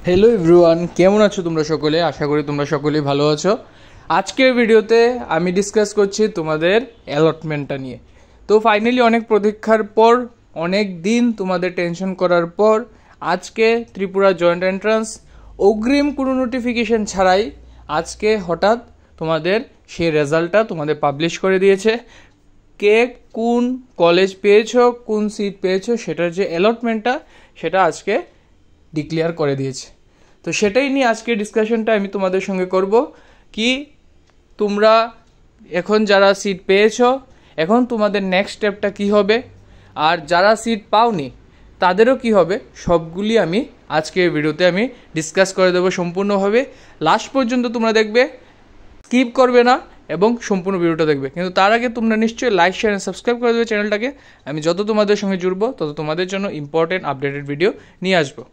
Hello everyone, কেমন আছো তোমরা সকলে? আশা করি তোমরা সকলেই ভালো আছো। আজকের ভিডিওতে আমি ডিসকাস করছি তোমাদের অ্যালটমেন্টটা নিয়ে। তো ফাইনালি অনেক প্রতীক্ষার পর, অনেক দিন তোমাদের টেনশন করার পর আজকে ত্রিপুরা জয়েন্ট এন্ট্রান্স অগ্রিম কোনো নোটিফিকেশন ছাড়াই আজকে হঠাৎ তোমাদের সেই রেজাল্টটা তোমাদের পাবলিশ করে দিয়েছে। কে কোন কলেজ পেয়েছো, কোন সিট পেয়েছো, সেটার যে অ্যালটমেন্টটা সেটা আজকে ডিক্লেয়ার করে দিয়েছে। তো সেটাই নিয়ে আজকে ডিসকাশনটা আমি তোমাদের সঙ্গে করব কি তোমরা এখন যারা সিট পেয়েছো এখন তোমাদের নেক্সট স্টেপটা কি হবে, আর যারা সিট পাওনি তাদেরও কি হবে, সবগুলি আমি আজকের ভিডিওতে আমি ডিসকাস করে দেবো সম্পূর্ণভাবে। লাস্ট পর্যন্ত তোমরা দেখবে, স্কিপ করবে না এবং সম্পূর্ণ ভিডিওটা দেখবে। কিন্তু তার আগে তোমরা নিশ্চয়ই লাইক, শেয়ার এবং সাবস্ক্রাইব করে দেবে চ্যানেলটাকে। আমি যত তোমাদের সঙ্গে জুড়বো তত তোমাদের জন্য ইম্পর্টেন্ট আপডেটেড ভিডিও নিয়ে আসবো।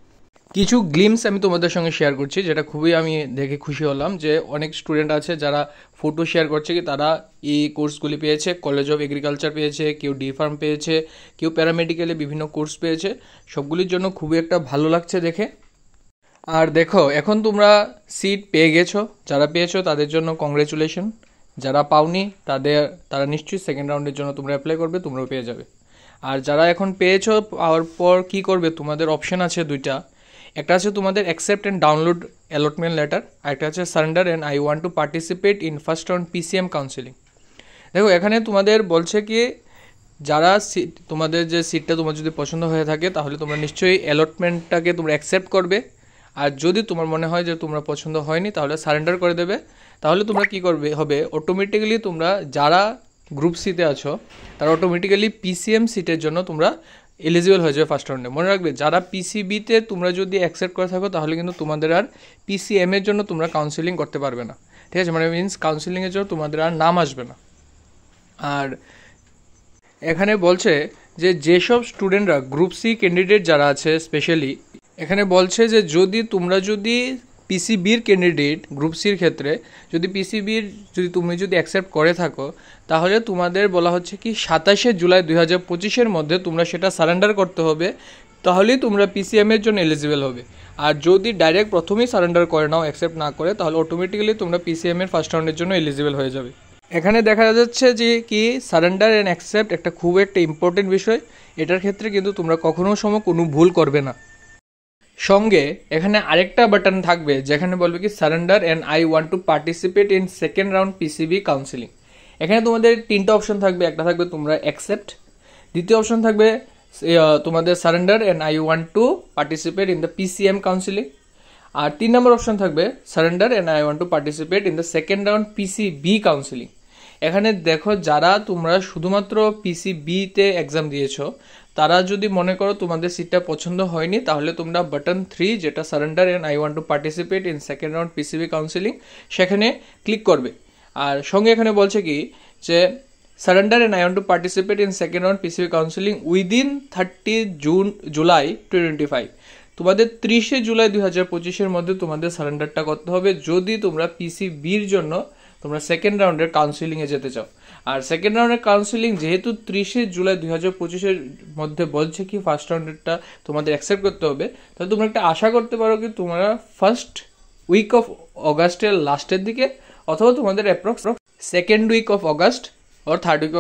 কিছু গ্লিমস আমি তোমাদের সঙ্গে শেয়ার করছি, যেটা খুবই আমি দেখে খুশি হলাম যে অনেক স্টুডেন্ট আছে যারা ফটো শেয়ার করছে কি তারা এই কোর্সগুলি পেয়েছে। কলেজ অফ এগ্রিকালচার পেয়েছে, কেউ ডি ফার্ম পেয়েছে, কেউ প্যারামেডিক্যালে বিভিন্ন কোর্স পেয়েছে। সবগুলির জন্য খুবই একটা ভালো লাগছে দেখে। আর দেখো, এখন তোমরা সিট পেয়ে গেছো, যারা পেয়েছো তাদের জন্য কংগ্রেচুলেশন। যারা পাওনি তারা নিশ্চয়ই সেকেন্ড রাউন্ডের জন্য তোমরা অ্যাপ্লাই করবে, তোমরাও পেয়ে যাবে। আর যারা এখন পেয়েছো, পাওয়ার পর কী করবে, তোমাদের অপশন আছে দুইটা। একটা আছে তোমাদের accept and download allotment letter, আর একটা আছে surrender and I want to participate in first round PCM counselling. দেখো, এখানে তোমাদের বলছে কি যারা সিট, তোমাদের যে সিটটা তোমার যদি পছন্দ হয়ে থাকে তাহলে তোমরা নিশ্চয়ই অ্যালটমেন্টটাকে তোমরা অ্যাকসেপ্ট করবে। আর যদি তোমার মনে হয় যে তোমরা পছন্দ হয়নি তাহলে সারেন্ডার করে দেবে। তাহলে তোমরা কি করবে হবে, অটোমেটিক্যালি তোমরা যারা গ্রুপ সিতে আছো তারা অটোমেটিক্যালি পিসিএম সিটের জন্য তোমরা এলিজিবল হয়ে যাবে ফার্স্ট রাউন্ডে। মনে রাখবে, যারা পিসিবিতে তোমরা যদি অ্যাকসেপ্ট করে থাকো তাহলে কিন্তু তোমাদের আর পিসিএমের জন্য তোমরা কাউন্সিলিং করতে পারবে না। ঠিক আছে, মানে মিনস কাউন্সিলিংয়ের জন্য তোমাদের আর নাম আসবে না। আর এখানে বলছে যে যেসব স্টুডেন্টরা গ্রুপ সি ক্যান্ডিডেট যারা আছে স্পেশালি, এখানে বলছে যে তোমরা যদি পিসিবির ক্যান্ডিডেট গ্রুপ সির ক্ষেত্রে যদি তুমি অ্যাকসেপ্ট করে থাকো তাহলে তোমাদের বলা হচ্ছে কি 27শে জুলাই 2025-এর মধ্যে তোমরা সেটা সারেন্ডার করতে হবে, তাহলেই তোমরা পিসিএমের জন্য এলিজিবল হবে। আর যদি ডাইরেক্ট প্রথমেই সারেন্ডার করে নাও, অ্যাকসেপ্ট না করে, তাহলে অটোমেটিক্যালি তোমরা পিসিএমের ফার্স্ট রাউন্ডের জন্য এলিজিবল হয়ে যাবে। এখানে দেখা যাচ্ছে যে কি সারেন্ডার অ্যান্ড অ্যাকসেপ্ট একটা খুব একটা ইম্পর্টেন্ট বিষয়। এটার ক্ষেত্রে কিন্তু তোমরা কখনো সময় কোনো ভুল করবে না। সঙ্গে এখানে আরেকটা বাটন থাকবে যেখানে বলবে কি surrender and I want to participate in second round PCB counselling. এখানে তোমাদের তিনটা অপশন থাকবে। একটা থাকবে তোমরা অ্যাকসেপ্ট, দ্বিতীয় অপশন থাকবে তোমাদের surrender and I want to participate in the PCM counselling, আর 3 নম্বর অপশন থাকবে surrender and I want to participate in the second round PCB counselling. এখানে দেখো, যারা তোমরা শুধুমাত্র পিসিবিতে এক্সাম দিয়েছো তারা যদি মনে করো তোমাদের সিটটা পছন্দ হয়নি তাহলে তোমরা বাটন 3 যেটা surrender and I want to participate in second round PCB counselling সেখানে ক্লিক করবে। আর সঙ্গে এখানে বলছে কি যে surrender and I want to participate in second round PCB counselling within 30 July 2025। তোমাদের 30শে জুলাই 2025-এর মধ্যে তোমাদের সারেন্ডারটা করতে হবে যদি তোমরা পিসিবির জন্য তোমরা সেকেন্ড রাউন্ডের কাউন্সিলিংয়ে যেতে চাও। আর সেকেন্ড রাউন্ডের কাউন্সিলিং যেহেতু 30শে জুলাই 2025-এর মধ্যে বলছে কি ফার্স্ট রাউন্ডেরটা তোমাদের অ্যাকসেপ্ট করতে হবে, তাহলে তোমরা একটা আশা করতে পারো কি তোমরা ফার্স্ট উইক অফ অগাস্টের লাস্টের দিকে অথবা তোমাদের approx second week of August আর থার্ড উইক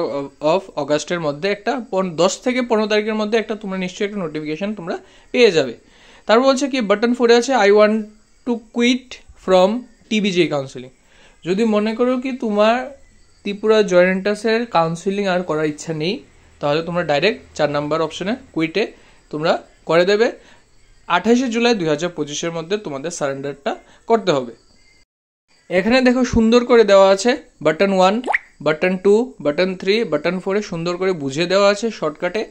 অফ অগাস্টের মধ্যে একটা 10 থেকে 15 তারিখের মধ্যে একটা তোমরা নিশ্চয়ই একটা নোটিফিকেশন তোমরা পেয়ে যাবে। তারপর বলছে কি বাটন 4 আছে I want to quit from TBJEE counselling. যদি মনে করো কি তোমার ত্রিপুরা জয়েন্ট এন্ট্রান্সের কাউন্সিলিং আর করার ইচ্ছা নেই তাহলে তোমরা ডাইরেক্ট 4 নম্বর অপশনে কুইটে তোমরা করে দেবে। 28শে জুলাই 2025-এর মধ্যে তোমাদের সারেন্ডারটা করতে হবে। এখানে দেখো সুন্দর করে দেওয়া আছে বাটন 1, বাটন 2, বাটন 3, বাটন 4-এ সুন্দর করে বুঝিয়ে দেওয়া আছে শর্টকাটে।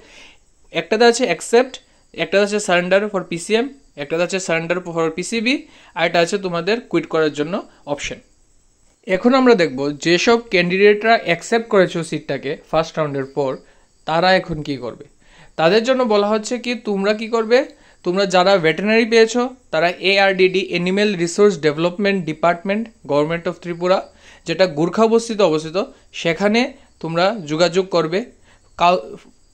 একটাতে আছে অ্যাকসেপ্ট, একটা আছে সারেন্ডার ফর পিসিএম, একটা আছে সারেন্ডার ফর পিসিবি, আর এটা আছে তোমাদের কুইট করার জন্য অপশন। এখন আমরা দেখব যেসব ক্যান্ডিডেটরা অ্যাকসেপ্ট করেছো সিটটাকে ফার্স্ট রাউন্ডের পর তারা এখন কি করবে। তাদের জন্য বলা হচ্ছে কি তোমরা কি করবে, তোমরা যারা ভেটেরিনারি পেয়েছো তারা ARDD animal resource development department government of Tripura যেটা গুর্খা বস্তিতে অবস্থিত সেখানে তোমরা যোগাযোগ করবে।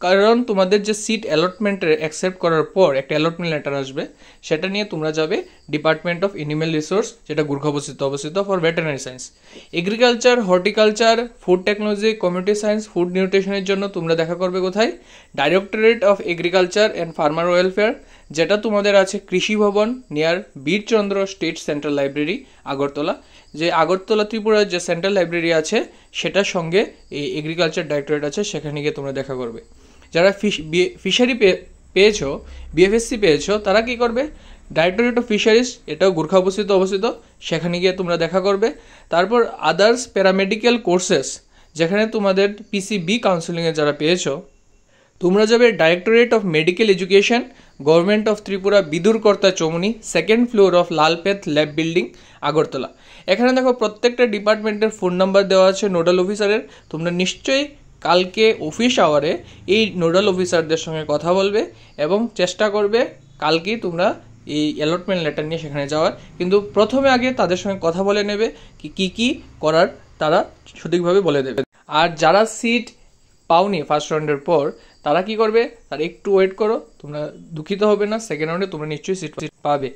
কারণ তোমাদের যে সিট অ্যালটমেন্টের অ্যাকসেপ্ট করার পর একটা অ্যালটমেন্ট লেটার আসবে, সেটা নিয়ে তোমরা যাবে ডিপার্টমেন্ট অফ এনিম্যাল রিসোর্স, যেটা গুরখাবস্তিতে অবস্থিত, for veterinary science. Agriculture, horticulture, food technology, community science, food নিউট্রিশনের জন্য তোমরা দেখা করবে কোথায়? Directorate of agriculture and farmer welfare, যেটা তোমাদের আছে Krishi Bhavan near Birchandra state central library, Agartala. যে আগরতলা ত্রিপুরার যে সেন্ট্রাল লাইব্রেরি আছে সেটার সঙ্গে এই এগ্রিকালচার ডাইরেক্টরেট আছে, সেখানে গিয়ে তোমরা দেখা করবে। যারা ফিশারি পেয়েছো, বিএফএসসি পেয়েছো, তারা কি করবে? ডাইরেক্টরেট অফ ফিশারিজ, এটাও গুরখাবস্তিতে অবস্থিত, সেখানে গিয়ে তোমরা দেখা করবে। তারপর আদার্স প্যারামেডিক্যাল কোর্সেস, যেখানে তোমাদের পিসিবি কাউন্সিলিংয়ে যারা পেয়েছো, তোমরা যাবে directorate of medical education, government of Tripura, Bidurkarta Chowmuhani, second floor of Lalpath lab building, Agartala. এখানে দেখো প্রত্যেকটা ডিপার্টমেন্টের ফোন নাম্বার দেওয়া আছে নোডাল অফিসারের। তোমরা নিশ্চয়ই কালকে অফিস আওয়ারে এই নোডাল অফিসারদের সঙ্গে কথা বলবে এবং চেষ্টা করবে কালকেই তোমরা এই অ্যালটমেন্ট লেটার নিয়ে সেখানে যাওয়ার। কিন্তু প্রথমে আগে তাদের সঙ্গে কথা বলে নেবে কি কি করার, তারা সঠিকভাবে বলে দেবে। আর যারা সিট পাওনি ফার্স্ট রাউন্ডের পর, তারা কি করবে? তারা একটু ওয়েট করো, তোমরা দুঃখিত হবে না, সেকেন্ড রাউন্ডে তোমরা নিশ্চয়ই সিট পাবে।